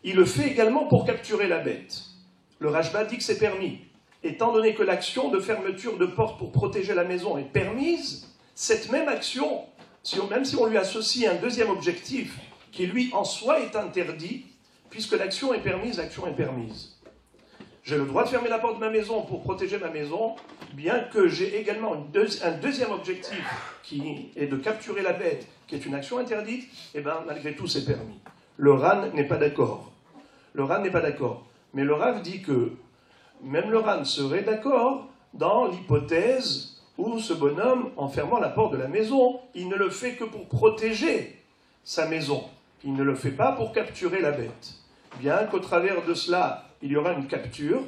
il le fait également pour capturer la bête. Le Rashba dit que c'est permis. Étant donné que l'action de fermeture de porte pour protéger la maison est permise, cette même action, même si on lui associe un deuxième objectif, qui lui en soi est interdit, puisque l'action est permise, l'action est permise. J'ai le droit de fermer la porte de ma maison pour protéger ma maison, bien que j'ai également un deuxième objectif qui est de capturer la bête, qui est une action interdite, et bien malgré tout c'est permis. Le RAN n'est pas d'accord. Le RAN n'est pas d'accord. Mais le Rav dit que même le RAN serait d'accord dans l'hypothèse où ce bonhomme, en fermant la porte de la maison, il ne le fait que pour protéger sa maison. Il ne le fait pas pour capturer la bête. Bien qu'au travers de cela, il y aura une capture,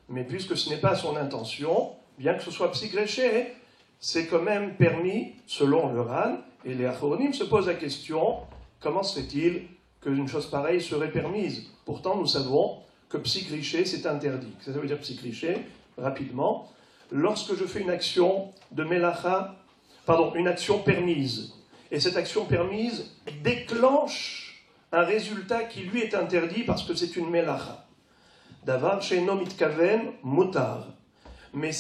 mais puisque ce n'est pas son intention, bien que ce soit psygréché, c'est quand même permis selon le RAN, et les Achronim se posent la question, comment se fait-il qu'une chose pareille serait permise? Pourtant, nous savons que psygréché, c'est interdit. Ça veut dire psygréché, rapidement, lorsque je fais une action de melacha, une action permise, et cette action permise déclenche un résultat qui lui est interdit parce que c'est une melacha. Davar she'eno mitkaven mutar. Mais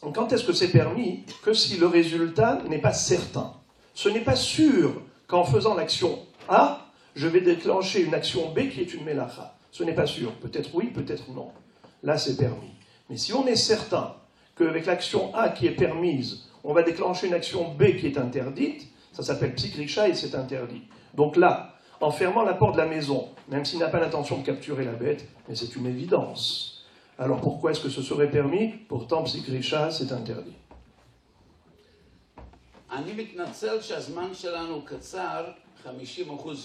quand est-ce que c'est permis? Que si le résultat n'est pas certain. Ce n'est pas sûr qu'en faisant l'action A, je vais déclencher une action B qui est une melacha. Ce n'est pas sûr. Peut-être oui, peut-être non. Là, c'est permis. Mais si on est certain qu'avec l'action A qui est permise, on va déclencher une action B qui est interdite, ça s'appelle psygrisha et c'est interdit. Donc là, en fermant la porte de la maison, même s'il n'a pas l'intention de capturer la bête, mais c'est une évidence. Alors pourquoi est-ce que ce serait permis? Pourtant, psygrisha, c'est interdit. אני מתנצל שהזמן שלנו קצר, 50%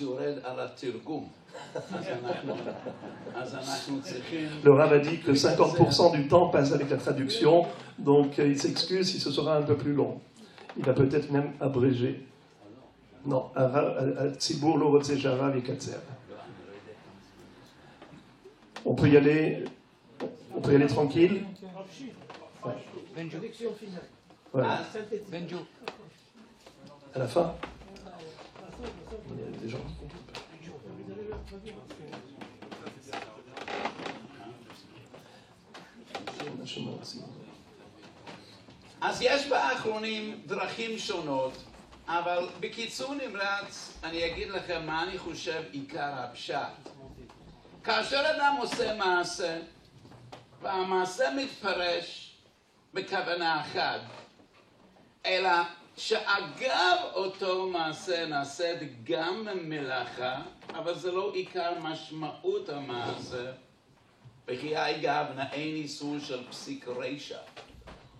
יורד על התרגום. אז אנחנו צריכים... Le Rav a dit que 50% du temps passe avec la traduction, donc il s'excuse si ce sera un peu plus long. Il va peut-être même abréger. Non, Tzibour lo rotze sharav yekatzer. On peut y aller tranquille. Ouais. Ouais. À la fin. Il y a des gens qui comprennent pas. אז יש באחרונים דרכים שונות, אבל בקיצור נמרץ אני אגיד לכם מה אני חושב עיקר הפשט. כאשר אדם עושה מעשה, והמעשה מתפרש בכוונה אחת, אלא שאגב אותו מעשה נעשית גם מלאכה, אבל זה לא עיקר משמעות המעשה, וכי אגב אין איסור של פסיק רשע.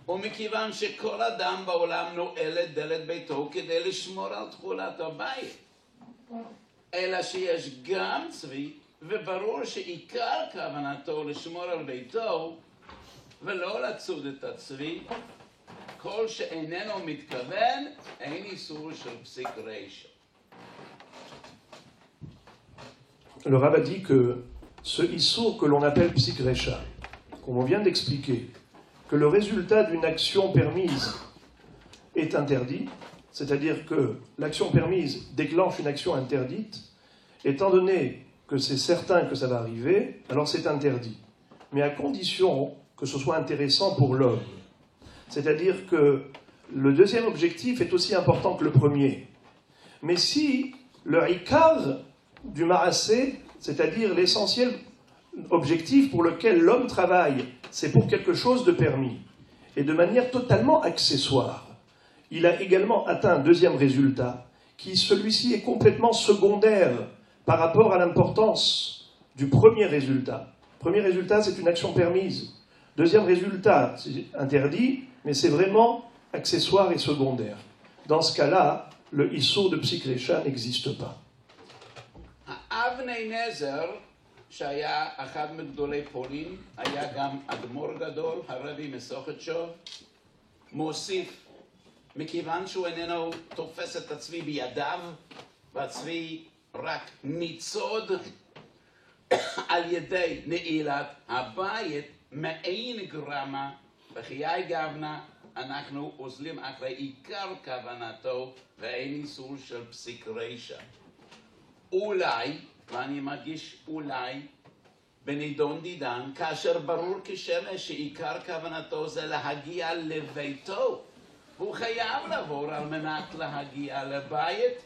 ומכיוון שכל אדם בעולם נועל את דלת ביתו כדי לשמור על תכולת הבית, אלא שיש גם צבי, וברור שעיקר כוונתו לשמור על ביתו ולא לצוד את הצבי, כל שאיננו מתכוון אין איסור של פסיק רשע. le Rav a dit que ce Issour que l'on appelle Psik Recha, comme on vient d'expliquer, que le résultat d'une action permise est interdit, c'est-à-dire que l'action permise déclenche une action interdite, étant donné que c'est certain que ça va arriver, alors c'est interdit. Mais à condition que ce soit intéressant pour l'homme. C'est-à-dire que le deuxième objectif est aussi important que le premier. Mais si le ikar du marassé, c'est-à-dire l'essentiel objectif pour lequel l'homme travaille, c'est pour quelque chose de permis, et de manière totalement accessoire, il a également atteint un deuxième résultat, qui celui-ci est complètement secondaire par rapport à l'importance du premier résultat. Premier résultat, c'est une action permise. Deuxième résultat, c'est interdit, mais c'est vraiment accessoire et secondaire. Dans ce cas-là, le Issour de Psik Recha n'existe pas. אבני נזר, שהיה אחד מגדולי פולין, היה גם אדמו"ר גדול, הרבי מסוכתשוב, מוסיף, מכיוון שהוא איננו תופס את הצבי בידיו, והצבי רק ניצוד על ידי נעילת הבית, מעין גרמה, בחיי גבנה, אנחנו עוזלים אחרי עיקר כוונתו, ואין איסור של פסיק רישא. אולי, ואני מדגיש אולי, בנידון דידן, כאשר ברור כשמש שעיקר כוונתו זה להגיע לביתו, והוא חייב לעבור על מנת להגיע לבית,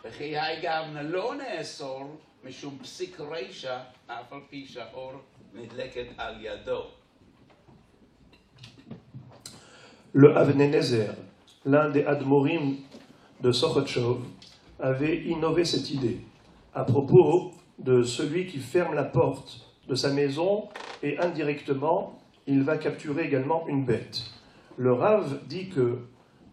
וחיי גבנה לא נאסור משום פסיק רישא, אף על פי שהאור נדלקת על ידו. Le Avnei Nezer, l'un des Admorim de Sochotchov, avait innové cette idée à propos de celui qui ferme la porte de sa maison et indirectement, il va capturer également une bête. Le Rav dit que,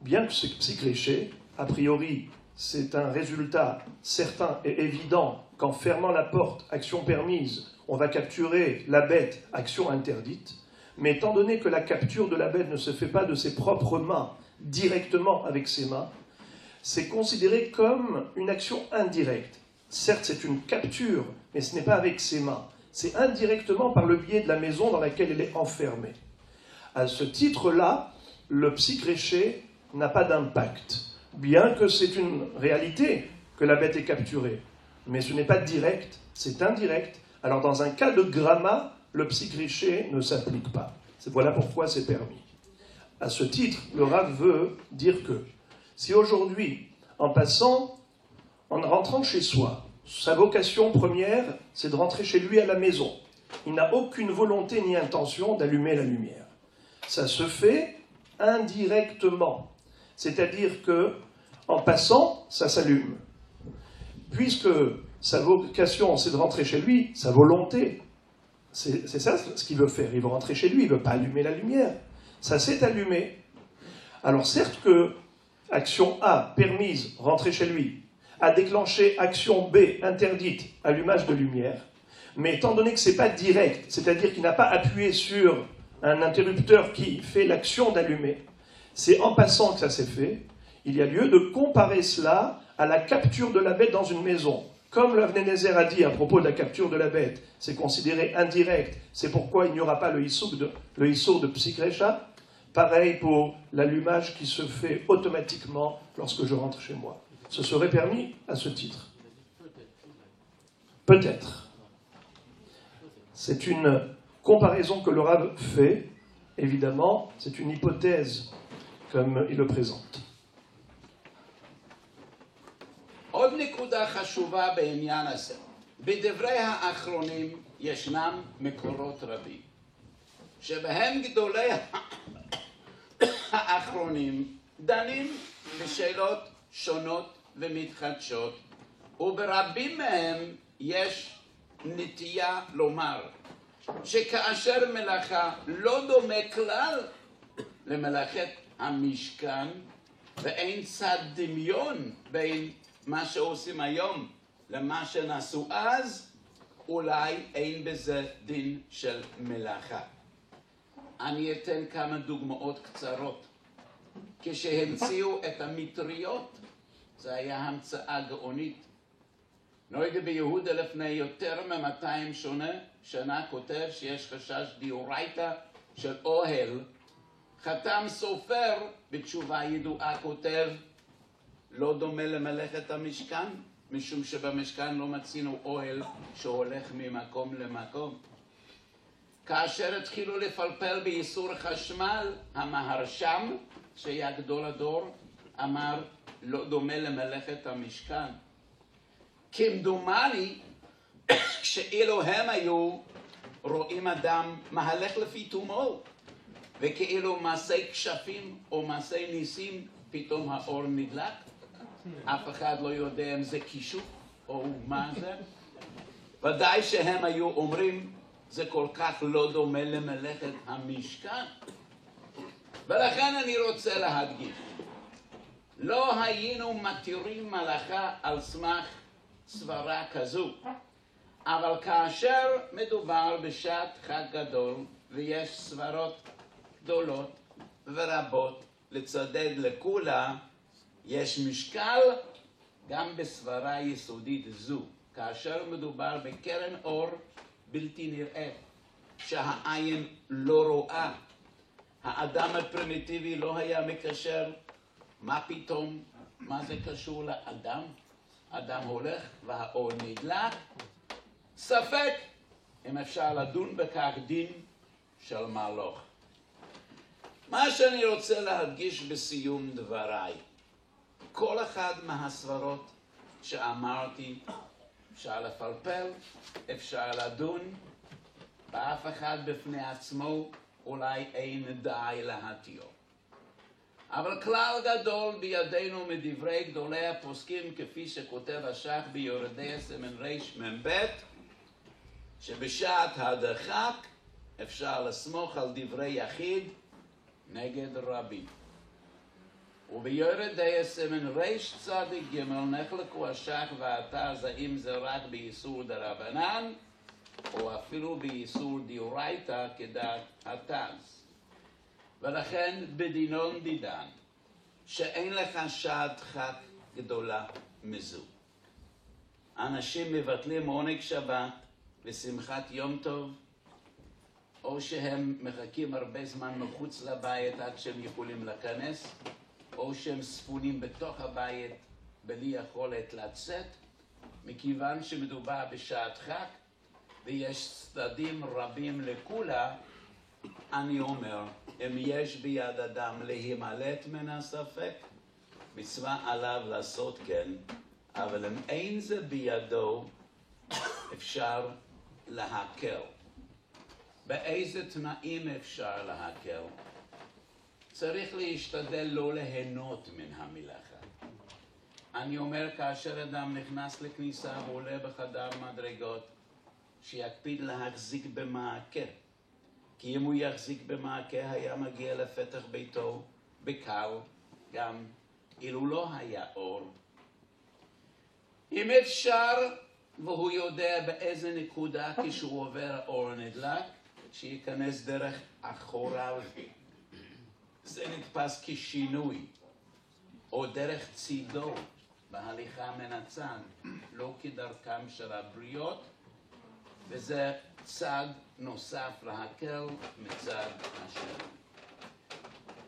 bien que c'est psychréché, a priori, c'est un résultat certain et évident qu'en fermant la porte, action permise, on va capturer la bête, action interdite. Mais étant donné que la capture de la bête ne se fait pas de ses propres mains, directement avec ses mains, c'est considéré comme une action indirecte. Certes, c'est une capture, mais ce n'est pas avec ses mains. C'est indirectement par le biais de la maison dans laquelle elle est enfermée. À ce titre-là, le psychréché n'a pas d'impact, bien que c'est une réalité que la bête est capturée. Mais ce n'est pas direct, c'est indirect. Alors dans un cas de gramma, le psychréché ne s'applique pas. Voilà pourquoi c'est permis. À ce titre, le Rav veut dire que si aujourd'hui, en passant, en rentrant chez soi, sa vocation première, c'est de rentrer chez lui à la maison. Il n'a aucune volonté ni intention d'allumer la lumière. Ça se fait indirectement. C'est-à-dire que, en passant, ça s'allume. Puisque sa vocation, c'est de rentrer chez lui, sa volonté, c'est ça ce qu'il veut faire. Il veut rentrer chez lui, il ne veut pas allumer la lumière. Ça s'est allumé. Alors certes que action A, permise, rentrer chez lui, a déclenché action B, interdite, allumage de lumière, mais étant donné que ce n'est pas direct, c'est-à-dire qu'il n'a pas appuyé sur un interrupteur qui fait l'action d'allumer, c'est en passant que ça s'est fait, il y a lieu de comparer cela à la capture de la bête dans une maison. Comme l'Avnei Nezer a dit à propos de la capture de la bête, c'est considéré indirect, c'est pourquoi il n'y aura pas le Issour de Psik Recha. Pareil pour l'allumage qui se fait automatiquement lorsque je rentre chez moi. Ce serait permis à ce titre. Peut-être. C'est une comparaison que le Rav fait, évidemment, c'est une hypothèse comme il le présente. עוד נקודה חשובה בעניין הזה. בדברי האחרונים ישנם מקורות רבים, שבהם גדולי האחרונים דנים בשאלות שונות ומתחדשות, וברבים מהם יש נטייה לומר שכאשר מלאכה לא דומה כלל למלאכת המשכן, ואין צד דמיון בין מה שעושים היום למה שנעשו אז, אולי אין בזה דין של מלאכה. אני אתן כמה דוגמאות קצרות. כשהמציאו את המטריות, זה היה המצאה גאונית. נויגה ביהודה לפני יותר מ-200 שנה כותב שיש חשש דאורייתא של אוהל. חתם סופר בתשובה ידועה כותב, לא דומה למלאכת המשכן, משום שבמשכן לא מצינו אוהל שהולך ממקום למקום. כאשר התחילו לפלפל באיסור חשמל, המהרשם, שהיה גדול הדור, אמר, לא דומה למלאכת המשכן. כמדומני, כשאילו הם היו רואים אדם מהלך לפי תומו, וכאילו מעשי כשפים או מעשי ניסים, פתאום האור נדלק, אף אחד לא יודע אם זה כישוף או מה זה. ודאי שהם היו אומרים, זה כל כך לא דומה למלאכת המשכן. ולכן אני רוצה להדגיש, לא היינו מתירים מלאכה על סמך סברה כזו, אבל כאשר מדובר בשעת חג גדול ויש סברות גדולות ורבות לצדד לכולה, יש משקל גם בסברה יסודית זו, כאשר מדובר בקרן אור בלתי נראית, שהעין לא רואה. האדם הפרימיטיבי לא היה מקשר, מה פתאום, מה זה קשור לאדם? אדם הולך והאור נדלק, ספק אם אפשר לדון בכך דין של מלוך. מה שאני רוצה להדגיש בסיום דבריי, כל אחד מהסברות שאמרתי, אפשר לפלפל, אפשר לדון, ואף אחד בפני עצמו אולי אין די להתיר. אבל כלל גדול בידינו מדברי גדולי הפוסקים, כפי שכותב השח ביורדי סימן רמ"ב, שבשעת הדחק אפשר לסמוך על דברי יחיד נגד רבים. וביורדי סימן רצ"ג נחלקו השח והתז, האם זה רק באיסור דרבנן, או אפילו באיסור דאורייתא כדעת התז. ולכן בדינון דידן, שאין לך שעת חג גדולה מזו. אנשים מבטלים עונג שבת ושמחת יום טוב, או שהם מחכים הרבה זמן מחוץ לבית עד שהם יכולים להיכנס, או שהם ספונים בתוך הבית בלי יכולת לצאת, מכיוון שמדובר בשעת חג ויש צדדים רבים לכולה. אני אומר, אם יש ביד אדם להימלט מן הספק, מצווה עליו לעשות כן, אבל אם אין זה בידו, אפשר להקל. באיזה תנאים אפשר להקל? צריך להשתדל לא ליהנות מן המלאכה. אני אומר, כאשר אדם נכנס לכניסה ועולה בחדר מדרגות, שיקפיד להחזיק במעקה. כי אם הוא יחזיק במעקה, היה מגיע לפתח ביתו בקל, גם אילו לא היה אור. אם אפשר, והוא יודע באיזה נקודה כשהוא עובר האור נדלק, שייכנס דרך אחוריו. זה נתפס כשינוי, או דרך צידו בהליכה מן הצד, לא כדרכם של הבריות, וזה צד נוסף להקל מצד השני.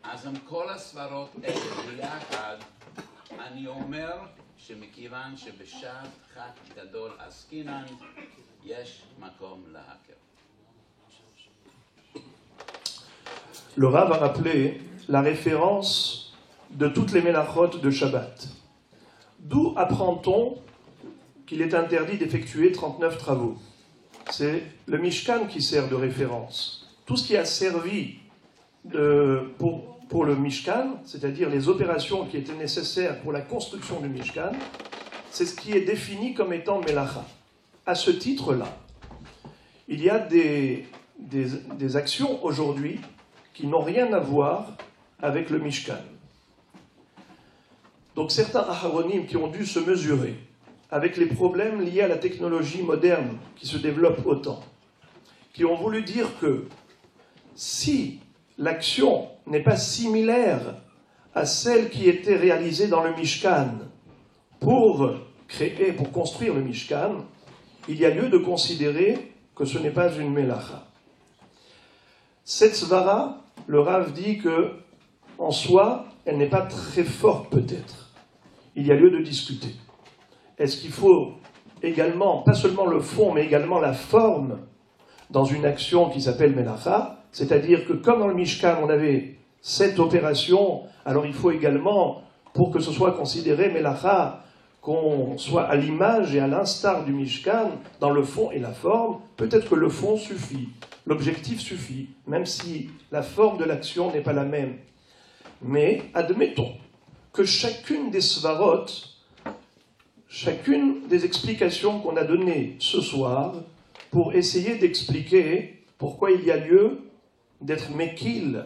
אז עם כל הסברות האלה ביחד, אני אומר שמכיוון שבשעת חג גדול עסקינן, יש מקום להקל. Le Rav a rappelé la référence de toutes les mélachotes de Shabbat. D'où apprend-on qu'il est interdit d'effectuer 39 travaux? C'est le Mishkan qui sert de référence. Tout ce qui a servi pour le Mishkan, c'est-à-dire les opérations qui étaient nécessaires pour la construction du Mishkan, c'est ce qui est défini comme étant Melacha. À ce titre-là, il y a des actions aujourd'hui qui n'ont rien à voir avec le Mishkan. Donc certains Aharonim qui ont dû se mesurer avec les problèmes liés à la technologie moderne qui se développe autant, qui ont voulu dire que si l'action n'est pas similaire à celle qui était réalisée dans le Mishkan pour créé pour construire le Mishkan, il y a lieu de considérer que ce n'est pas une melacha. Cette svara, le Rav dit que, en soi, elle n'est pas très forte peut-être. Il y a lieu de discuter. Est-ce qu'il faut également, pas seulement le fond, mais également la forme dans une action qui s'appelle melacha, c'est-à-dire que comme dans le Mishkan, on avait cette opération, alors il faut également, pour que ce soit considéré melacha, qu'on soit à l'image et à l'instar du Mishkan, dans le fond et la forme, peut-être que le fond suffit, l'objectif suffit, même si la forme de l'action n'est pas la même. Mais admettons que chacune des svarot, chacune des explications qu'on a données ce soir, pour essayer d'expliquer pourquoi il y a lieu d'être mekil,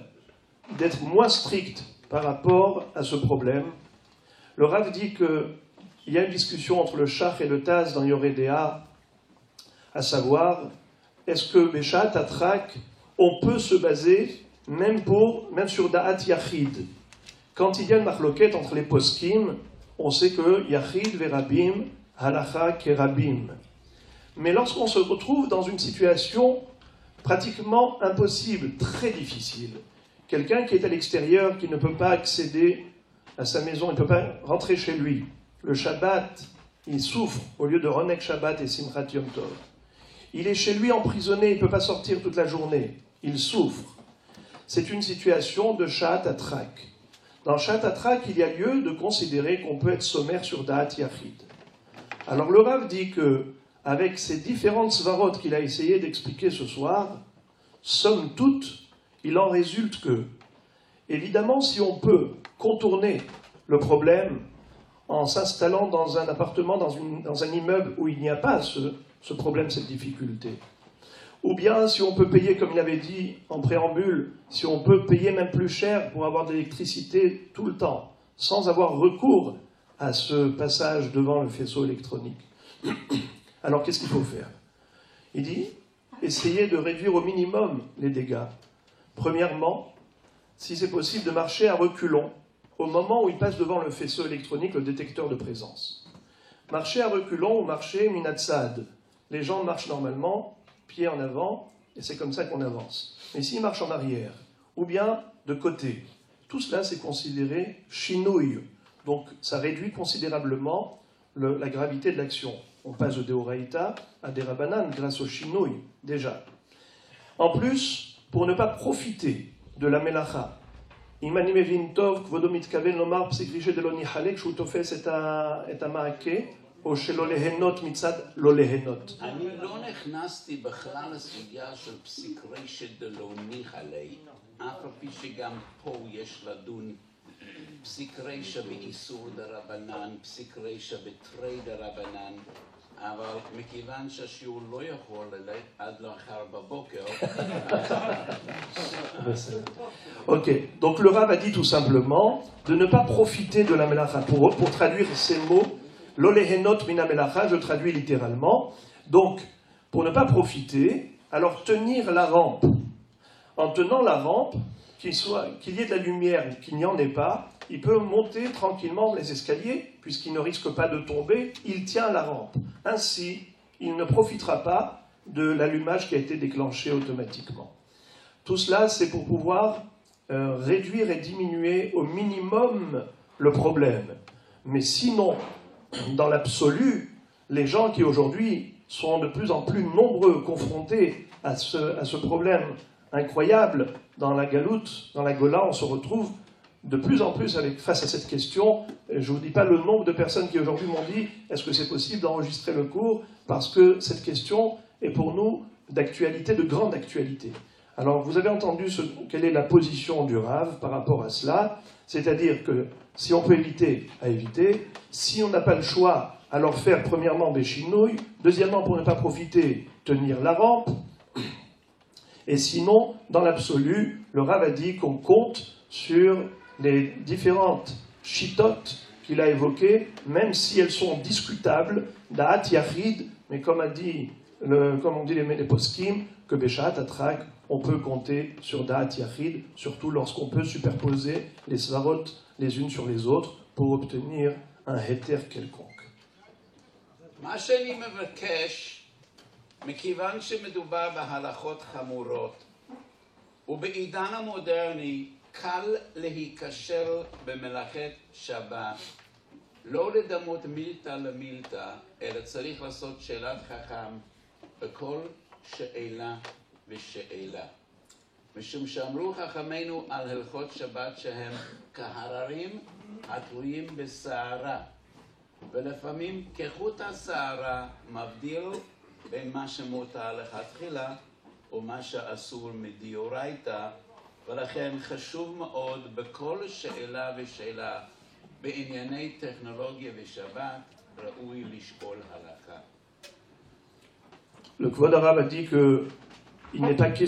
d'être moins strict par rapport à ce problème. Le Rav dit qu'il y a une discussion entre le Shach et le Taz dans Yoredea, à savoir, est-ce que Beshat Atrak, on peut se baser même sur Da'at Yachid. Quand il y a une marloquette entre les poskim, on sait que Yachid verabim, halacha kerabim. Mais lorsqu'on se retrouve dans une situation pratiquement impossible, très difficile, quelqu'un qui est à l'extérieur, qui ne peut pas accéder à sa maison, il ne peut pas rentrer chez lui, le Shabbat, il souffre au lieu de Ronek Shabbat et Simchat Yom Tov. Il est chez lui emprisonné, il ne peut pas sortir toute la journée, il souffre. C'est une situation de Shat Atrak. Dans Shat Atrak, il y a lieu de considérer qu'on peut être sommaire sur Da'at Yachid. Alors le Rav dit que, avec ces différentes svarot qu'il a essayé d'expliquer ce soir, somme toute, il en résulte que, évidemment, si on peut contourner le problème en s'installant dans un appartement, dans un immeuble où il n'y a pas ce problème, cette difficulté, ou bien si on peut payer, comme il avait dit en préambule, si on peut payer même plus cher pour avoir de l'électricité tout le temps, sans avoir recours à ce passage devant le faisceau électronique. Alors qu'est-ce qu'il faut faire? Il dit, essayer de réduire au minimum les dégâts. Premièrement, si c'est possible, de marcher à reculons au moment où il passe devant le faisceau électronique, le détecteur de présence. Marcher à reculons ou marcher minatsad. Les gens marchent normalement, pied en avant, et c'est comme ça qu'on avance. Mais s'ils marchent en arrière, ou bien de côté, tout cela c'est considéré shinouille. Donc ça réduit considérablement la gravité de l'action. On passe de Deoraita à des Rabbanan grâce au shinouille, déjà. En plus, pour ne pas profiter de la melacha, Imani mevin tov, kvodo mitkaven lomar psikriche de lo nihalek, שהוא תופס את המעקה, או שלא ליהנות מצד לא ליהנות. אני לא נכנסתי בכלל לסוגיה של פסיק רשת דלא ניחלי, אף על פי שגם פה יש לדון פסיק רשע באיסור דרבנן, פסיק רשע בתרי דרבנן, אבל מכיוון שהשיעור לא יכול ללכת עד לאחר בבוקר. Ok, donc le Rav a dit tout simplement de ne pas profiter de la melacha pour traduire ces mots. L'olehenot mina melacha, je traduis littéralement. Donc, pour ne pas profiter, alors tenir la rampe. En tenant la rampe, qu'il y ait de la lumière, qu'il n'y en ait pas, il peut monter tranquillement les escaliers, puisqu'il ne risque pas de tomber, il tient la rampe. Ainsi, il ne profitera pas de l'allumage qui a été déclenché automatiquement. Tout cela, c'est pour pouvoir réduire et diminuer au minimum le problème. Mais sinon, dans l'absolu, les gens qui aujourd'hui sont de plus en plus nombreux confrontés à ce problème incroyable, dans la Galoute, dans la Gola, on se retrouve de plus en plus face à cette question. Je ne vous dis pas le nombre de personnes qui aujourd'hui m'ont dit « Est-ce que c'est possible d'enregistrer le cours ?» Parce que cette question est pour nous d'actualité, de grande actualité. Alors, vous avez entendu quelle est la position du Rav par rapport à cela, c'est-à-dire que si on peut éviter, à éviter. Si on n'a pas le choix, alors faire premièrement des chinouilles, deuxièmement, pour ne pas profiter, tenir la rampe. Et sinon, dans l'absolu, le Rav a dit qu'on compte sur les différentes chitotes qu'il a évoquées, même si elles sont discutables, da'at yachid, mais comme on dit les poskim, que beshat atrak, on peut compter sur da'at yachid, surtout lorsqu'on peut superposer les svarot les unes sur les autres pour obtenir un héter quelconque. מה שאני מבקש, מכיוון שמדובר בהלכות חמורות, ובעידן המודרני קל להיקשר במלאכת שבת, לא לדמות מילתא למילתא, אלא צריך לעשות שאלת חכם בכל שאלה ושאלה. משום שאמרו חכמינו על הלכות שבת שהם כהררים התלויים בשערה, ולפעמים כחוט השערה מבדיל בין מה שמותר לכתחילה ומה שאסור מדאורייתא, ולכן חשוב מאוד בכל שאלה ושאלה בענייני טכנולוגיה ושבת ראוי לשקול הלכה. Le Kvod Arav a dit qu'il n'est pas question